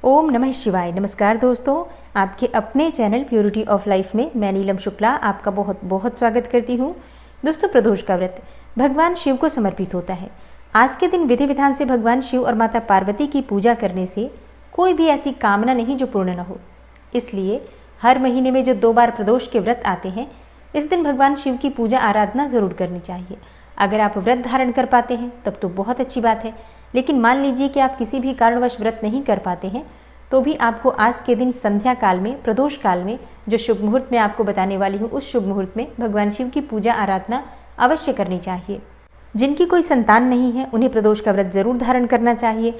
ओम नमः शिवाय। नमस्कार दोस्तों, आपके अपने चैनल प्योरिटी ऑफ लाइफ में मैं नीलम शुक्ला आपका बहुत बहुत स्वागत करती हूँ। दोस्तों, प्रदोष का व्रत भगवान शिव को समर्पित होता है। आज के दिन विधि विधान से भगवान शिव और माता पार्वती की पूजा करने से कोई भी ऐसी कामना नहीं जो पूर्ण न हो। इसलिए हर महीने में जो 2 बार प्रदोष के व्रत आते हैं, इस दिन भगवान शिव की पूजा आराधना जरूर करनी चाहिए। अगर आप व्रत धारण कर पाते हैं तब तो बहुत अच्छी बात है, लेकिन मान लीजिए कि आप किसी भी कारणवश व्रत नहीं कर पाते हैं, तो भी आपको आज के दिन संध्या काल में, प्रदोष काल में, जो शुभ मुहूर्त में आपको बताने वाली हूँ, उस शुभ मुहूर्त में भगवान शिव की पूजा आराधना अवश्य करनी चाहिए। जिनकी कोई संतान नहीं है उन्हें प्रदोष का व्रत जरूर धारण करना चाहिए,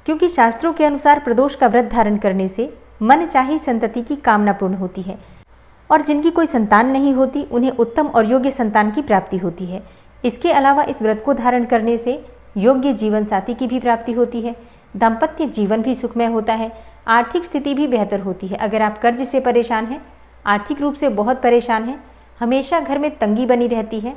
क्योंकि शास्त्रों के अनुसार प्रदोष का व्रत धारण करने से मन चाही संतति की कामना पूर्ण होती है। और जिनकी कोई संतान नहीं होती उन्हें उत्तम और योग्य संतान की प्राप्ति होती है। इसके अलावा इस व्रत को धारण करने से योग्य जीवन साथी की भी प्राप्ति होती है, दाम्पत्य जीवन भी सुखमय होता है, आर्थिक स्थिति भी बेहतर होती है। अगर आप कर्ज से परेशान हैं, आर्थिक रूप से बहुत परेशान हैं, हमेशा घर में तंगी बनी रहती है,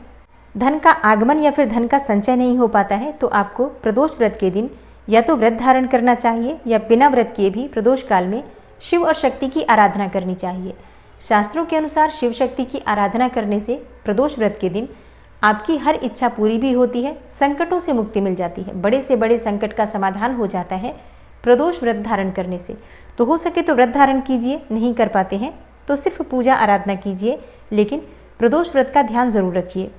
धन का आगमन या फिर धन का संचय नहीं हो पाता है, तो आपको प्रदोष व्रत के दिन या तो व्रत धारण करना चाहिए या बिना व्रत किए भी प्रदोष काल में शिव और शक्ति की आराधना करनी चाहिए। शास्त्रों के अनुसार शिव शक्ति की आराधना करने से प्रदोष व्रत के दिन आपकी हर इच्छा पूरी भी होती है, संकटों से मुक्ति मिल जाती है, बड़े से बड़े संकट का समाधान हो जाता है प्रदोष व्रत धारण करने से। तो हो सके तो व्रत धारण कीजिए, नहीं कर पाते हैं तो सिर्फ पूजा आराधना कीजिए, लेकिन प्रदोष व्रत का ध्यान जरूर रखिए।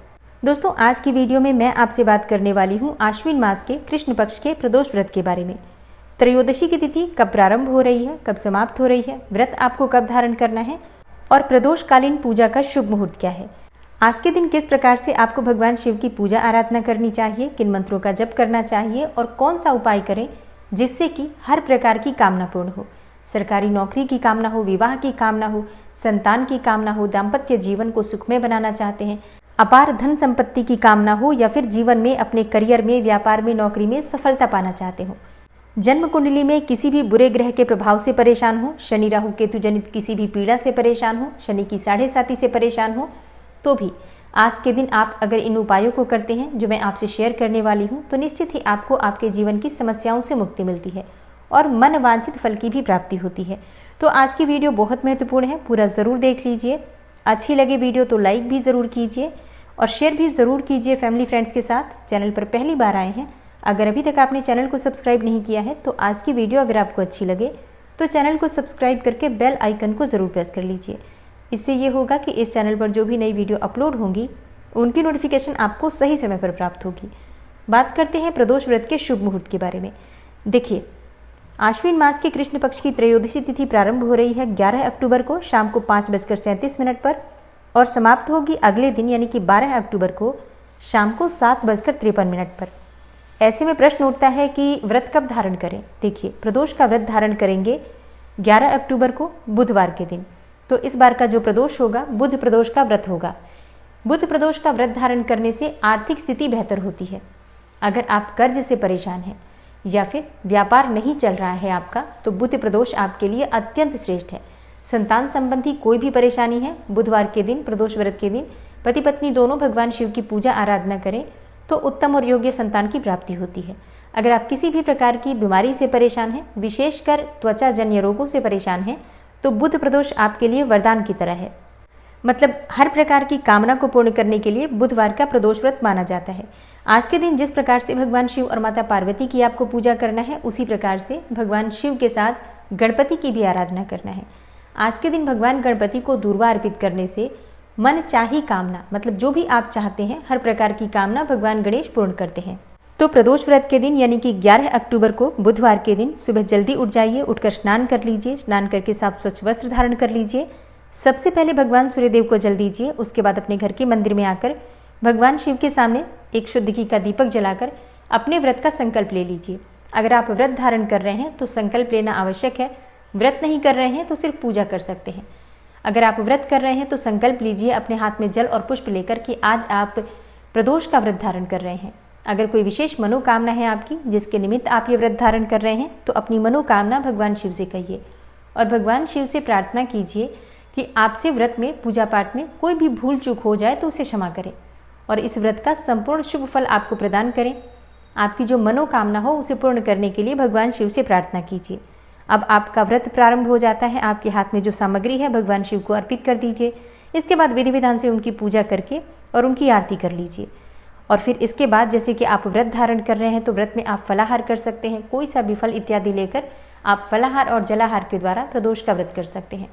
दोस्तों, आज की वीडियो में मैं आपसे बात करने वाली हूँ आश्विन मास के कृष्ण पक्ष के प्रदोष व्रत के बारे में। त्रयोदशी की तिथि कब प्रारंभ हो रही है, कब समाप्त हो रही है, व्रत आपको कब धारण करना है और प्रदोषकालीन पूजा का शुभ मुहूर्त क्या है। आज के दिन किस प्रकार से आपको भगवान शिव की पूजा आराधना करनी चाहिए, किन मंत्रों का जप करना चाहिए और कौन सा उपाय करें जिससे कि हर प्रकार की कामना पूर्ण हो। सरकारी नौकरी की कामना हो, विवाह की कामना हो, संतान की कामना हो, दाम्पत्य जीवन को सुखमय बनाना चाहते हैं, अपार धन संपत्ति की कामना हो, या फिर जीवन में अपने करियर में, व्यापार में, नौकरी में सफलता पाना चाहते हो। जन्म कुंडली में किसी भी बुरे ग्रह के प्रभाव से परेशान हो, शनि राहु केतु जनित किसी भी पीड़ा से परेशान हो, शनि की 7.5 से परेशान हो, तो भी आज के दिन आप अगर इन उपायों को करते हैं जो मैं आपसे शेयर करने वाली हूं, तो निश्चित ही आपको आपके जीवन की समस्याओं से मुक्ति मिलती है और मन वांछित फल की भी प्राप्ति होती है। तो आज की वीडियो बहुत महत्वपूर्ण है, पूरा ज़रूर देख लीजिए। अच्छी लगे वीडियो तो लाइक भी ज़रूर कीजिए और शेयर भी ज़रूर कीजिए फैमिली फ्रेंड्स के साथ। चैनल पर पहली बार आए हैं, अगर अभी तक आपने चैनल को सब्सक्राइब नहीं किया है, तो आज की वीडियो अगर आपको अच्छी लगे तो चैनल को सब्सक्राइब करके बेल आइकन को ज़रूर प्रेस कर लीजिए। इससे ये होगा कि इस चैनल पर जो भी नई वीडियो अपलोड होंगी उनकी नोटिफिकेशन आपको सही समय पर प्राप्त होगी। बात करते हैं प्रदोष व्रत के शुभ मुहूर्त के बारे में। देखिए, आश्विन मास के कृष्ण पक्ष की त्रयोदशी तिथि प्रारंभ हो रही है 11 अक्टूबर को शाम को 5:37 पर और समाप्त होगी अगले दिन यानी कि 12 अक्टूबर को शाम को 7:53 पर। ऐसे में प्रश्न उठता है कि व्रत कब धारण करें। देखिए, प्रदोष का व्रत धारण करेंगे 11 अक्टूबर को बुधवार के दिन। तो इस बार का जो प्रदोष होगा बुध प्रदोष का व्रत होगा। बुध प्रदोष का व्रत धारण करने से आर्थिक स्थिति बेहतर होती है। अगर आप कर्ज से परेशान हैं या फिर व्यापार नहीं चल रहा है आपका, तो बुध प्रदोष आपके लिए अत्यंत श्रेष्ठ है। संतान संबंधी कोई भी परेशानी है, बुधवार के दिन, प्रदोष व्रत के दिन पति पत्नी दोनों भगवान शिव की पूजा आराधना करें तो उत्तम और योग्य संतान की प्राप्ति होती है। अगर आप किसी भी प्रकार की बीमारी से परेशान हैं, विशेषकर त्वचाजन्य रोगों से परेशान हैं, तो बुध प्रदोष आपके लिए वरदान की तरह है। मतलब हर प्रकार की कामना को पूर्ण करने के लिए बुधवार का प्रदोष व्रत माना जाता है। आज के दिन जिस प्रकार से भगवान शिव और माता पार्वती की आपको पूजा करना है, उसी प्रकार से भगवान शिव के साथ गणपति की भी आराधना करना है। आज के दिन भगवान गणपति को दूर्वा अर्पित करने से मन चाही कामना, मतलब जो भी आप चाहते हैं, हर प्रकार की कामना भगवान गणेश पूर्ण करते हैं। तो प्रदोष व्रत के दिन यानी कि 11 अक्टूबर को बुधवार के दिन सुबह जल्दी उठ जाइए, उठकर स्नान कर लीजिए, स्नान करके साफ स्वच्छ वस्त्र धारण कर लीजिए। सबसे पहले भगवान सूर्यदेव को जल दीजिए, उसके बाद अपने घर के मंदिर में आकर भगवान शिव के सामने एक शुद्ध घी का दीपक जलाकर अपने व्रत का संकल्प ले लीजिए। अगर आप व्रत धारण कर रहे हैं तो संकल्प लेना आवश्यक है, व्रत नहीं कर रहे हैं तो सिर्फ पूजा कर सकते हैं। अगर आप व्रत कर रहे हैं तो संकल्प लीजिए अपने हाथ में जल और पुष्प लेकर कि आज आप प्रदोष का व्रत धारण कर रहे हैं। अगर कोई विशेष मनोकामना है आपकी जिसके निमित्त आप ये व्रत धारण कर रहे हैं, तो अपनी मनोकामना भगवान शिव से कहिए और भगवान शिव से प्रार्थना कीजिए कि आपसे व्रत में, पूजा पाठ में कोई भी भूल चूक हो जाए तो उसे क्षमा करें और इस व्रत का संपूर्ण शुभ फल आपको प्रदान करें। आपकी जो मनोकामना हो उसे पूर्ण करने के लिए भगवान शिव से प्रार्थना कीजिए। अब आपका व्रत प्रारंभ हो जाता है। आपके हाथ में जो सामग्री है भगवान शिव को अर्पित कर दीजिए। इसके बाद विधि विधान से उनकी पूजा करके और उनकी आरती कर लीजिए। और फिर इसके बाद जैसे कि आप व्रत धारण कर रहे हैं तो व्रत में आप फलाहार कर सकते हैं। कोई सा भी फल इत्यादि लेकर आप फलाहार और जलाहार के द्वारा प्रदोष का व्रत कर सकते हैं।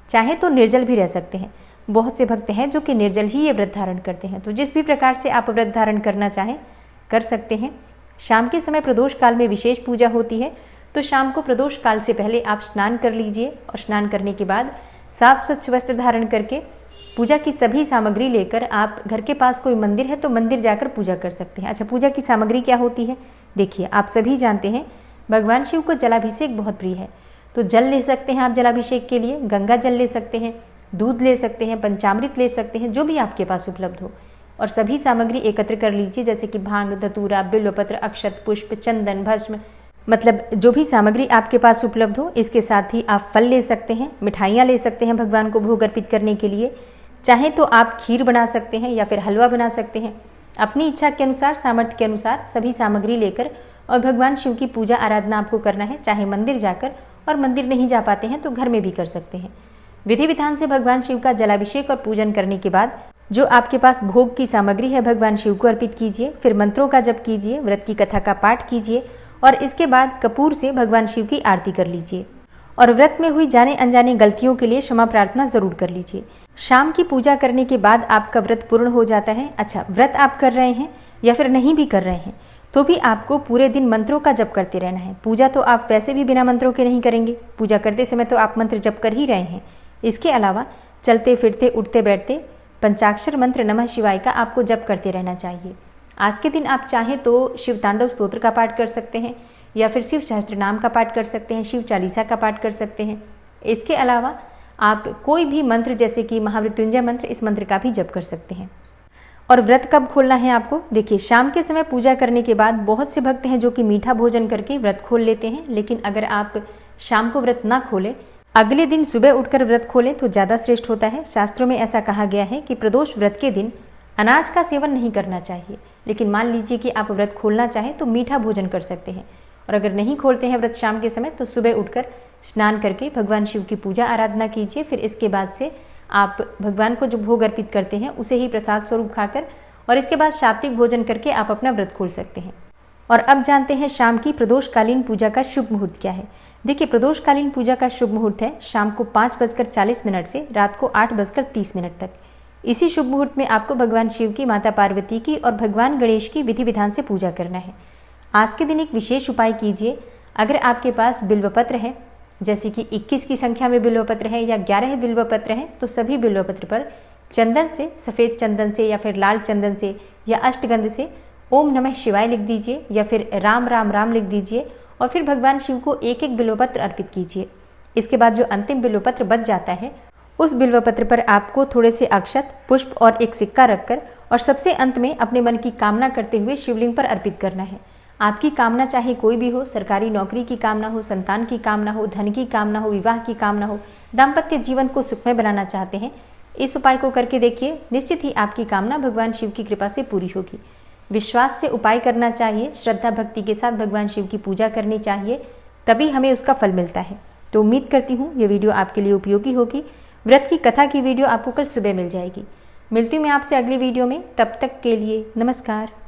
चाहे तो निर्जल भी रह सकते हैं। बहुत से भक्त हैं जो कि निर्जल ही ये व्रत धारण करते हैं। तो जिस भी प्रकार से आप व्रत धारण करना चाहें कर सकते हैं। शाम के समय प्रदोष काल में विशेष पूजा होती है, तो शाम को प्रदोष काल से पहले आप स्नान कर लीजिए और स्नान करने के बाद साफ स्वच्छ वस्त्र धारण करके पूजा की सभी सामग्री लेकर आप घर के पास कोई मंदिर है तो मंदिर जाकर पूजा कर सकते हैं। अच्छा, पूजा की सामग्री क्या होती है? देखिए, आप सभी जानते हैं भगवान शिव को जलाभिषेक बहुत प्रिय है। तो जल ले सकते हैं आप जलाभिषेक के लिए, गंगा जल ले सकते हैं, दूध ले सकते हैं, पंचामृत ले सकते हैं, जो भी आपके पास उपलब्ध हो। और सभी सामग्री एकत्र कर लीजिए, जैसे कि भांग, धतूरा, बिल्वपत्र, अक्षत, पुष्प, चंदन, भस्म, मतलब जो भी सामग्री आपके पास उपलब्ध हो। इसके साथ ही आप फल ले सकते हैं, मिठाइयाँ ले सकते हैं भगवान को भोग अर्पित करने के लिए। चाहे तो आप खीर बना सकते हैं या फिर हलवा बना सकते हैं। अपनी इच्छा के अनुसार, सामर्थ्य के अनुसार सभी सामग्री लेकर और भगवान शिव की पूजा आराधना आपको करना है। चाहे मंदिर जाकर, और मंदिर नहीं जा पाते हैं तो घर में भी कर सकते हैं। विधि विधान से भगवान शिव का जलाभिषेक और पूजन करने के बाद जो आपके पास भोग की सामग्री है भगवान शिव को अर्पित कीजिए। फिर मंत्रों का जप कीजिए, व्रत की कथा का पाठ कीजिए और इसके बाद कपूर से भगवान शिव की आरती कर लीजिए। और व्रत में हुई जाने अनजाने गलतियों के लिए क्षमा प्रार्थना जरूर कर लीजिए। शाम की पूजा करने के बाद आपका व्रत पूर्ण हो जाता है। अच्छा, व्रत आप कर रहे हैं या फिर नहीं भी कर रहे हैं तो भी आपको पूरे दिन मंत्रों का जप करते रहना है। पूजा तो आप वैसे भी बिना मंत्रों के नहीं करेंगे, पूजा करते समय तो आप मंत्र जप कर ही रहे हैं। इसके अलावा चलते फिरते, उठते बैठते पंचाक्षर मंत्र नमः शिवाय का आपको जप करते रहना चाहिए। आज के दिन आप चाहें तो शिव तांडव स्तोत्र का पाठ कर सकते हैं या फिर शिव सहस्त्र नाम का पाठ कर सकते हैं, शिव चालीसा का पाठ कर सकते हैं। इसके अलावा आप कोई भी मंत्र जैसे कि महामृत्युंजय मंत्र, इस मंत्र का भी जप कर सकते हैं। और व्रत कब खोलना है आपको? देखिए, शाम के समय पूजा करने के बाद बहुत से भक्त हैं जो कि मीठा भोजन करके व्रत खोल लेते हैं। लेकिन अगर आप शाम को व्रत ना खोलें, अगले दिन सुबह उठकर व्रत खोलें तो ज़्यादा श्रेष्ठ होता है। शास्त्रों में ऐसा कहा गया है कि प्रदोष व्रत के दिन अनाज का सेवन नहीं करना चाहिए। लेकिन मान लीजिए कि आप व्रत खोलना चाहें तो मीठा भोजन कर सकते हैं। और अगर नहीं खोलते हैं व्रत शाम के समय तो सुबह उठकर स्नान करके भगवान शिव की पूजा आराधना कीजिए। फिर इसके बाद से आप भगवान को जो भोग अर्पित करते हैं उसे ही प्रसाद स्वरूप खाकर और इसके बाद सात्विक भोजन करके आप अपना व्रत खोल सकते हैं। और अब जानते हैं शाम की प्रदोषकालीन पूजा का शुभ मुहूर्त क्या है। देखिए, प्रदोषकालीन पूजा का शुभ मुहूर्त है शाम को 5:40 से रात को 8:30 तक। इसी शुभ मुहूर्त में आपको भगवान शिव की, माता पार्वती की और भगवान गणेश की विधि विधान से पूजा करना है। आज के दिन एक विशेष उपाय कीजिए। अगर आपके पास बिल्वपत्र है, जैसे कि 21 की संख्या में बिल्वपत्र है या 11 बिल्वपत्र हैं, तो सभी बिल्वपत्र पर चंदन से, सफ़ेद चंदन से या फिर लाल चंदन से या अष्टगंध से ओम नमः शिवाय लिख दीजिए या फिर राम राम राम लिख दीजिए और फिर भगवान शिव को एक एक बिल्वपत्र अर्पित कीजिए। इसके बाद जो अंतिम बिल्वपत्र बच जाता है उस बिल्वपत्र पर आपको थोड़े से अक्षत, पुष्प और एक सिक्का रखकर और सबसे अंत में अपने मन की कामना करते हुए शिवलिंग पर अर्पित करना है। आपकी कामना चाहे कोई भी हो, सरकारी नौकरी की कामना हो, संतान की कामना हो, धन की कामना हो, विवाह की कामना हो, दाम्पत्य जीवन को सुखमय बनाना चाहते हैं, इस उपाय को करके देखिए। निश्चित ही आपकी कामना भगवान शिव की कृपा से पूरी होगी। विश्वास से उपाय करना चाहिए, श्रद्धा भक्ति के साथ भगवान शिव की पूजा करनी चाहिए, तभी हमें उसका फल मिलता है। तो उम्मीद करती हूँ ये वीडियो आपके लिए उपयोगी होगी। व्रत की कथा की वीडियो आपको कल सुबह मिल जाएगी। मिलती हूँ मैं आपसे अगली वीडियो में, तब तक के लिए नमस्कार।